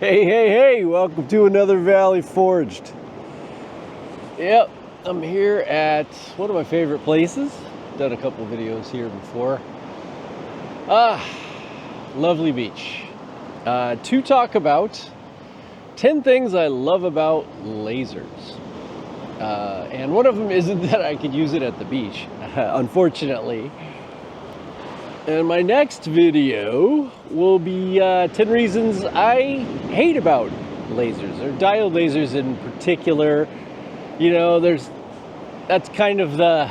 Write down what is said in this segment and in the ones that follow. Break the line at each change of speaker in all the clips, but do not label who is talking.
Hey, welcome to another Valley Forged. Yep, I'm here at one of my favorite places. Done a couple videos here before. Lovely beach. To talk about 10 things I love about lasers. And one of them isn't that I could use it at the beach, unfortunately. And my next video will be 10 reasons I hate about lasers, or diode lasers in particular. You know, that's kind of the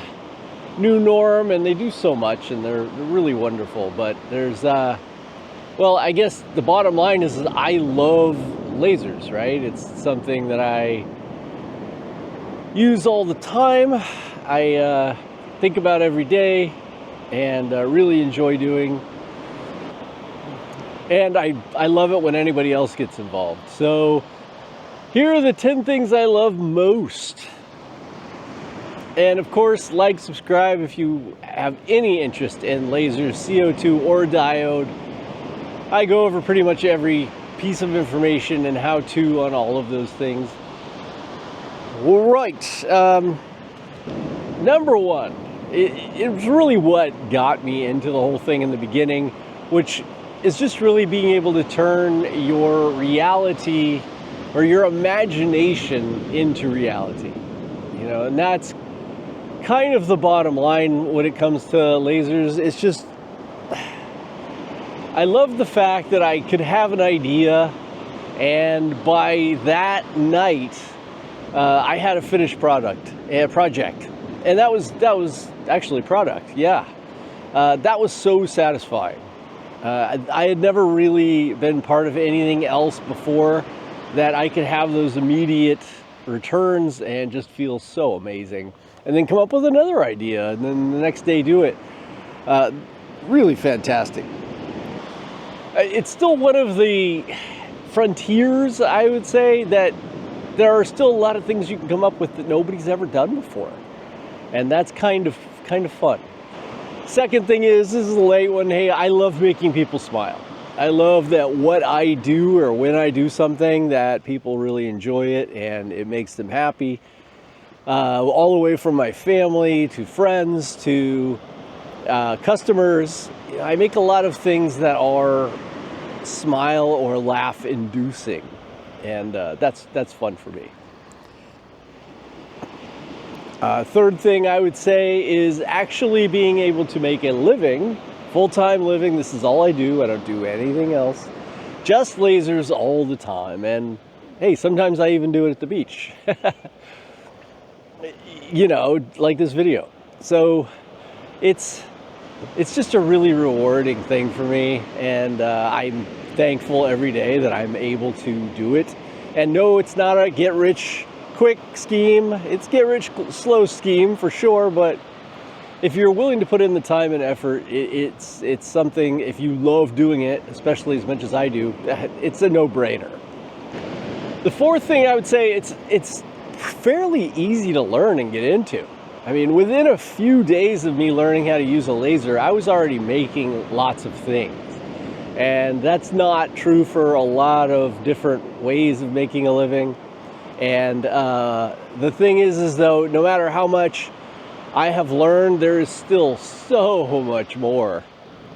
new norm, and they do so much, and they're really wonderful. But there's, well, I guess the bottom line is that I love lasers, right? It's something that I use all the time. I think about every day, and really enjoy doing. And I love it when anybody else gets involved. So here are the 10 things I love most. And of course, like, subscribe if you have any interest in lasers, CO2 or diode. I go over pretty much every piece of information and how-to on all of those things. All right, number one. It was really what got me into the whole thing in the beginning, which is just really being able to turn your reality or your imagination into reality. You know, and that's kind of the bottom line when it comes to lasers. It's just, I love the fact that I could have an idea, and by that night, I had a finished project. And that was actually product, yeah. That was so satisfying. I had never really been part of anything else before that I could have those immediate returns and just feel so amazing. And then come up with another idea, and then the next day do it. Really fantastic. It's still one of the frontiers, I would say, that there are still a lot of things you can come up with that nobody's ever done before. And that's kind of fun. Second thing is, this is a late one. Hey, I love making people smile. I love that what I do, or when I do something, that people really enjoy it and it makes them happy. All the way from my family to friends to customers. I make a lot of things that are smile or laugh inducing, and that's fun for me. Third thing I would say is actually being able to make a living, full-time living. This is all I do. I don't do anything else. Just lasers all the time. And hey, sometimes I even do it at the beach. You know, like this video. So it's just a really rewarding thing for me. And I'm thankful every day that I'm able to do it. And no, it's not a get-rich-quick scheme. It's get-rich-slow scheme for sure, but if you're willing to put in the time and effort, it's something, if you love doing it, especially as much as I do, it's a no-brainer. The fourth thing I would say, it's fairly easy to learn and get into. I mean, within a few days of me learning how to use a laser, I was already making lots of things. And that's not true for a lot of different ways of making a living. And the thing is though, no matter how much I have learned, there is still so much more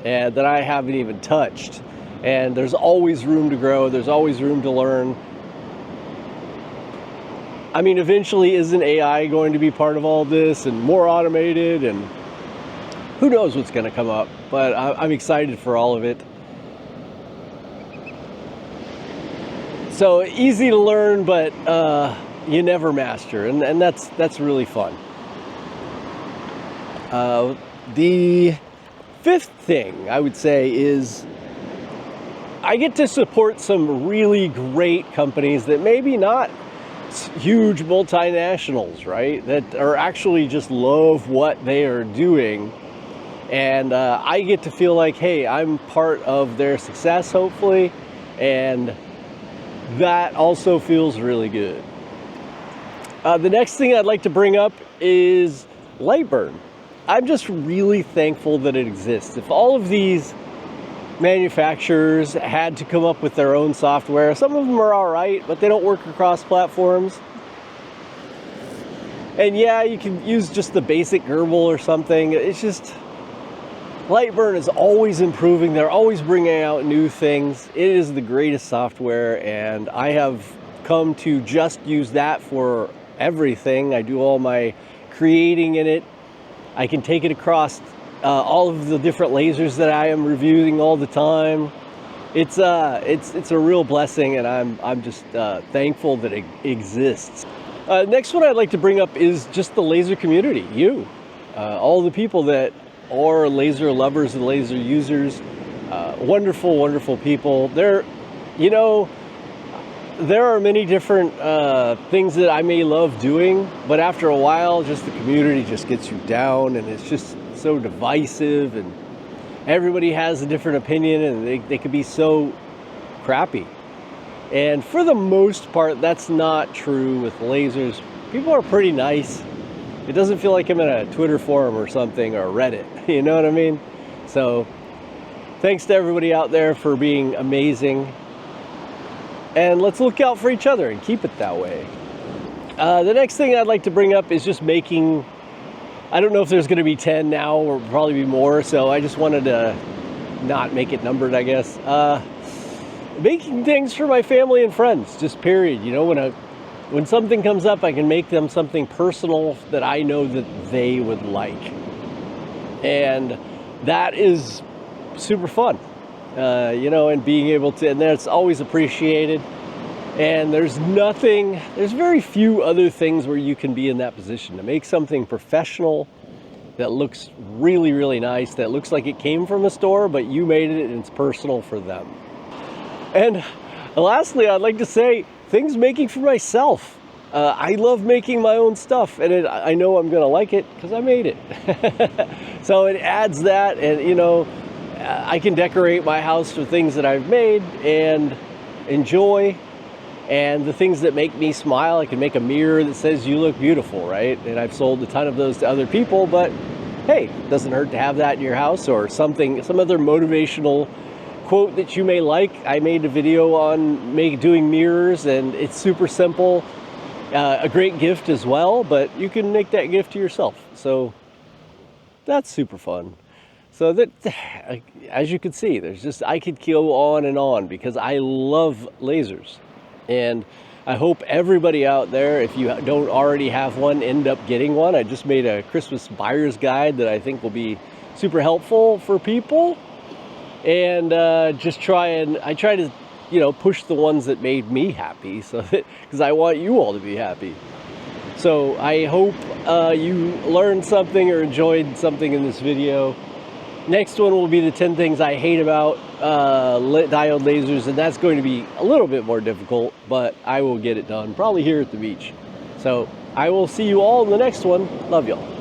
that I haven't even touched. And there's always room to grow. There's always room to learn. I mean, eventually, isn't AI going to be part of all this and more automated? And who knows what's going to come up? But I'm excited for all of it. So easy to learn, but you never master, and that's really fun. The fifth thing I would say is I get to support some really great companies that maybe not huge multinationals, right? That are actually just love what they are doing, and I get to feel like, hey, I'm part of their success, hopefully, and that also feels really good. The next thing I'd like to bring up is LightBurn. I'm just really thankful that it exists. If all of these manufacturers had to come up with their own software. Some of them are all right, but they don't work across platforms. And yeah, you can use just the basic Gerbil or something. It's just, LightBurn is always improving. They're always bringing out new things. It is the greatest software, and I have come to just use that for everything. I do all my creating in it. I can take it across all of the different lasers that I am reviewing all the time. It's a real blessing, and I'm just thankful that it exists. Next one I'd like to bring up is just the laser community. You, all the people that are laser lovers and laser users, wonderful, wonderful people. There are many different things that I may love doing, but after a while, just the community just gets you down, and it's just so divisive, and everybody has a different opinion, and they could be so crappy. And for the most part, that's not true with lasers. People are pretty nice. It doesn't feel like I'm in a Twitter forum or something, or Reddit, you know what I mean? So thanks to everybody out there for being amazing. And let's look out for each other and keep it that way. The next thing I'd like to bring up is just making, I don't know if there's going to be 10 now, or probably be more, so I just wanted to not make it numbered, I guess. Making things for my family and friends, just period. You know, when something comes up, I can make them something personal that I know that they would like. And that is super fun. And being able to, and that's always appreciated. And there's very few other things where you can be in that position to make something professional that looks really, really nice, that looks like it came from a store, but you made it and it's personal for them. And lastly, I'd like to say, things making for myself. I love making my own stuff, and I know I'm gonna like it because I made it. So it adds that, and I can decorate my house with things that I've made and enjoy, and the things that make me smile. I can make a mirror that says you look beautiful, right? And I've sold a ton of those to other people, but hey, it doesn't hurt to have that in your house, or some other motivational quote that you may like. I made a video on doing mirrors, and it's super simple. A great gift as well, but you can make that gift to yourself. So that's super fun. So that, as you can see, I could go on and on because I love lasers. And I hope everybody out there, if you don't already have one, end up getting one. I just made a Christmas buyer's guide that I think will be super helpful for people. And I try to, push the ones that made me happy, because I want you all to be happy. So I hope you learned something or enjoyed something in this video. Next one will be the 10 things I hate about diode lasers, and that's going to be a little bit more difficult, but I will get it done, probably here at the beach. So I will see you all in the next one. Love y'all.